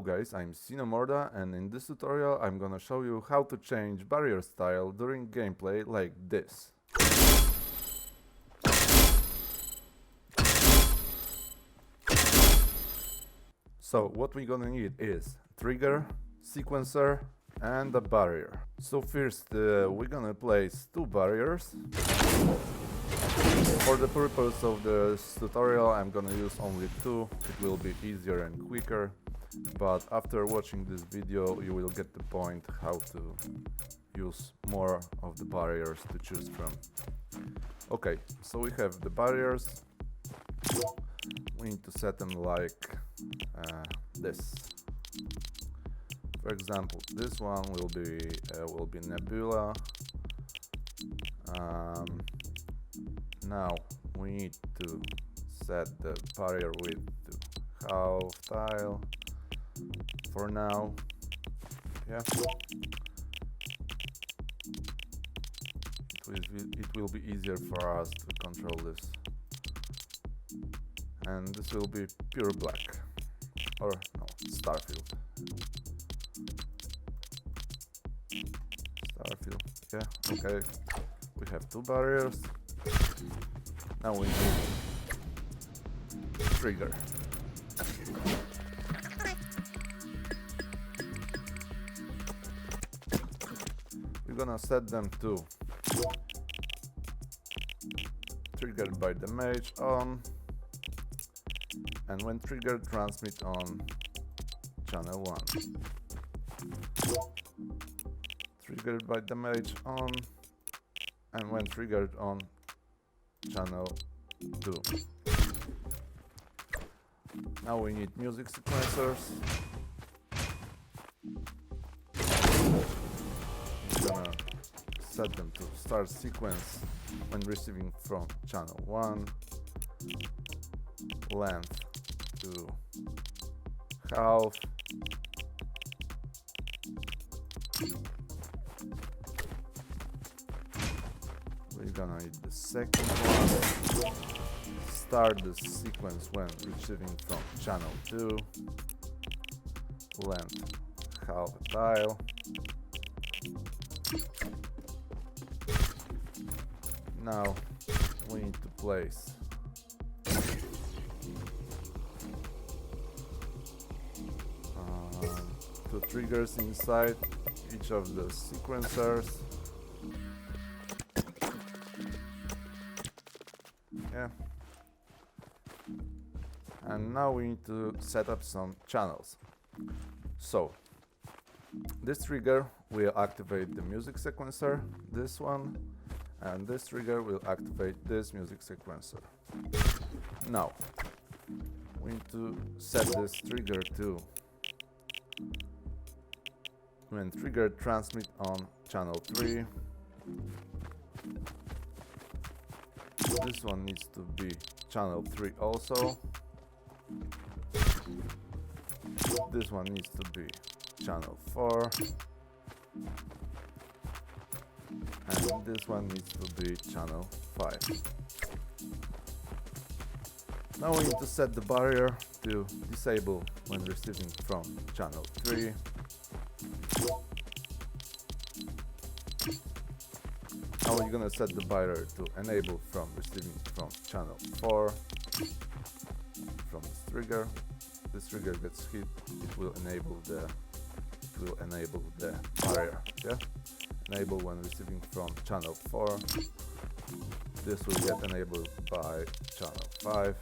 guys, I'm Sinomorda, and in this tutorial I'm gonna show you how to change barrier style during gameplay like this. So what we're gonna need is trigger, sequencer and a barrier. So first we're gonna place two barriers. For the purpose of this tutorial I'm gonna use only two, it will be easier and quicker, but after watching this video you will get the point how to use more of the barriers to choose from. Okay, so we have the barriers. We need to set them like this. For example, this one will be Nebula. Now we need to set the barrier width to half tile for now. Yeah, it will be easier for us to control this, and this will be pure black, or no, Starfield. Yeah, okay, we have two barriers. Now we need trigger. We're gonna set them to triggered by the mage on, and when triggered, transmit on channel 1. Triggered by the mage on, and when triggered on channel 2. Now we need music sequencers. I'm gonna set them to start sequence when receiving from channel 1, length to half, we're gonna need the second one, start the sequence when receiving from channel 2, length half a tile, now we need to place two triggers inside each of the sequencers. Yeah. And now we need to set up some channels. So this trigger will activate the music sequencer, this one, and this trigger will activate this music sequencer. Now we need to set this trigger to when triggered, transmit on channel 3. This one needs to be channel 3 also. This one needs to be channel 4. And this one needs to be channel 5. Now we need to set the barrier to disable when receiving from channel 3. Now we're gonna set the barrier to enable from receiving from channel 4. From this trigger gets hit, it will enable the barrier. Yeah, enable when receiving from channel 4. This will get enabled by channel 5.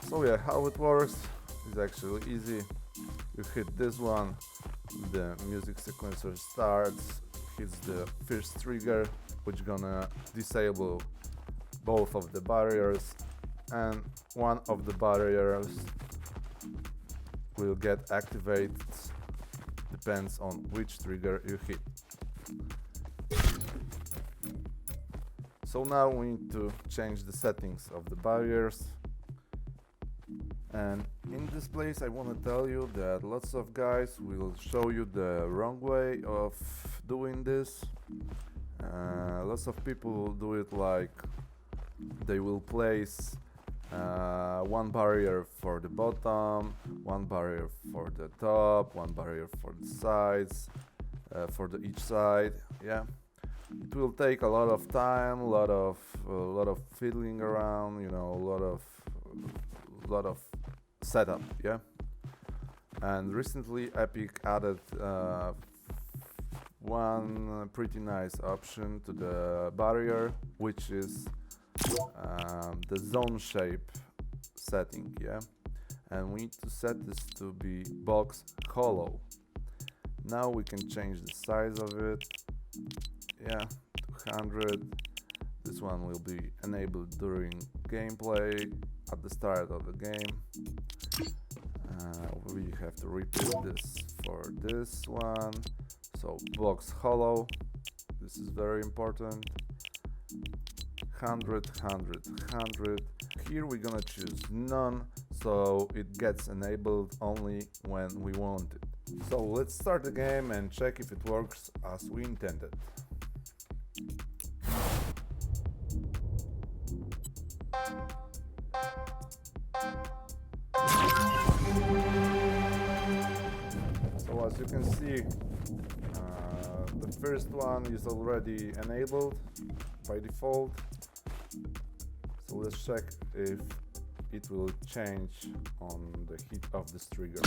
So yeah, how it works is actually easy. You hit this one, the music sequencer starts, hits the first trigger, which gonna disable both of the barriers, and one of the barriers will get activated, depends on which trigger you hit. So now we need to change the settings of the barriers. And in this place I want to tell you that lots of guys will show you the wrong way of doing this. Lots of people do it like they will place One barrier for the bottom, one barrier for the top, one barrier for the sides, for each side. Yeah, it will take a lot of time, a lot of fiddling around, you know, a lot of setup. Yeah, and recently Epic added one pretty nice option to the barrier, which is the zone shape setting. Yeah, and we need to set this to be box hollow. Now we can change the size of it. Yeah, 200. This one will be enabled during gameplay at the start of the game. We have to repeat this for this one. So box hollow, this is very important. 100, 100, 100. Here we're gonna choose none, so it gets enabled only when we want it. So let's start the game and check if it works as we intended. So as you can see, the first one is already enabled by default. So let's check if it will change on the hit of this trigger.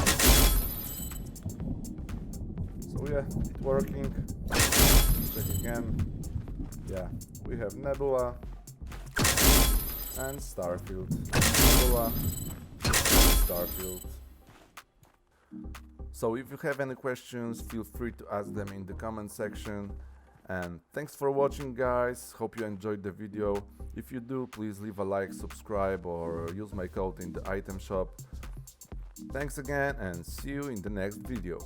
So yeah, it's working. Check again. Yeah, we have Nebula and Starfield. Nebula, Starfield. So if you have any questions, feel free to ask them in the comment section. And thanks for watching, guys. Hope you enjoyed the video. If you do, please leave a like, subscribe, or use my code in the item shop. Thanks again, and see you in the next video.